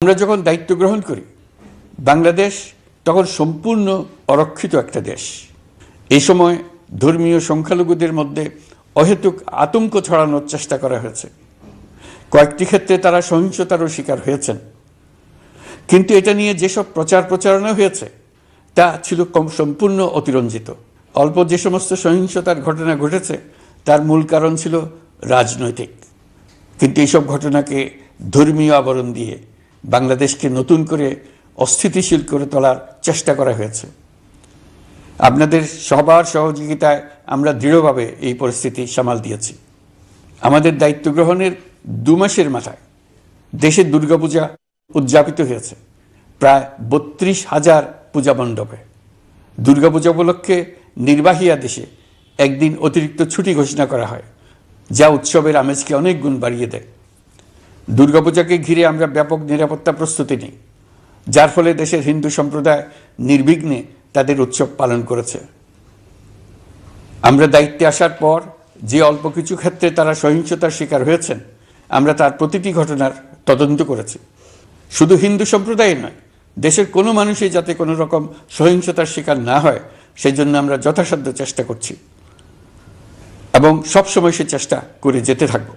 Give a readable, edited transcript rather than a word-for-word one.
আমরা যখন দায়িত্ব গ্রহণ করি বাংলাদেশ তখন সম্পূর্ণ অরক্ষিত একটা দেশ। এই সময় ধর্মীয় সংখ্যালঘুদের মধ্যে অহেতুক আতঙ্ক ছড়ানোর চেষ্টা করা হয়েছে। কয়েকটি ক্ষেত্রে তারা সহিংসতারও শিকার হয়েছেন। কিন্তু এটা নিয়ে যেসব প্রচারণা হয়েছে তা ছিল সম্পূর্ণ অতিরঞ্জিত। অল্প যে সমস্ত সহিংসতার ঘটনা ঘটেছে তার মূল কারণ ছিল রাজনৈতিক। কিন্তু এইসব ঘটনাকে ধর্মীয় আবরণ দিয়ে বাংলাদেশকে নতুন করে অস্থিতিশীল করে তোলার চেষ্টা করা হয়েছে। আপনাদের সবার সহযোগিতায় আমরা দৃঢ়ভাবে এই পরিস্থিতি সামাল দিয়েছি। আমাদের দায়িত্ব গ্রহণের 2 মাসের মাথায় দেশে দুর্গাপূজা উদযাপিত হয়েছে প্রায় 32,000 পূজা মণ্ডপে। দুর্গাপূজা উপলক্ষে নির্বাহী আদেশে একদিন অতিরিক্ত ছুটি ঘোষণা করা হয়, যা উৎসবের আমেজকে অনেক গুণ বাড়িয়ে দেয়। দুর্গাপূজাকে ঘিরে আমরা ব্যাপক নিরাপত্তা প্রস্তুতি নিই, যার ফলে দেশের হিন্দু সম্প্রদায় নির্বিঘ্নে তাদের উৎসব পালন করেছে। আমরা দায়িত্বে আসার পর যে অল্প কিছু ক্ষেত্রে তারা সহিংসতার শিকার হয়েছেন, আমরা তার প্রতিটি ঘটনার তদন্ত করেছি। শুধু হিন্দু সম্প্রদায় নয়, দেশের কোনো মানুষই যাতে কোনো রকম সহিংসতার শিকার না হয় সেই জন্য আমরা যথাসাধ্য চেষ্টা করছি এবং সবসময় সে চেষ্টা করে যেতে থাকব।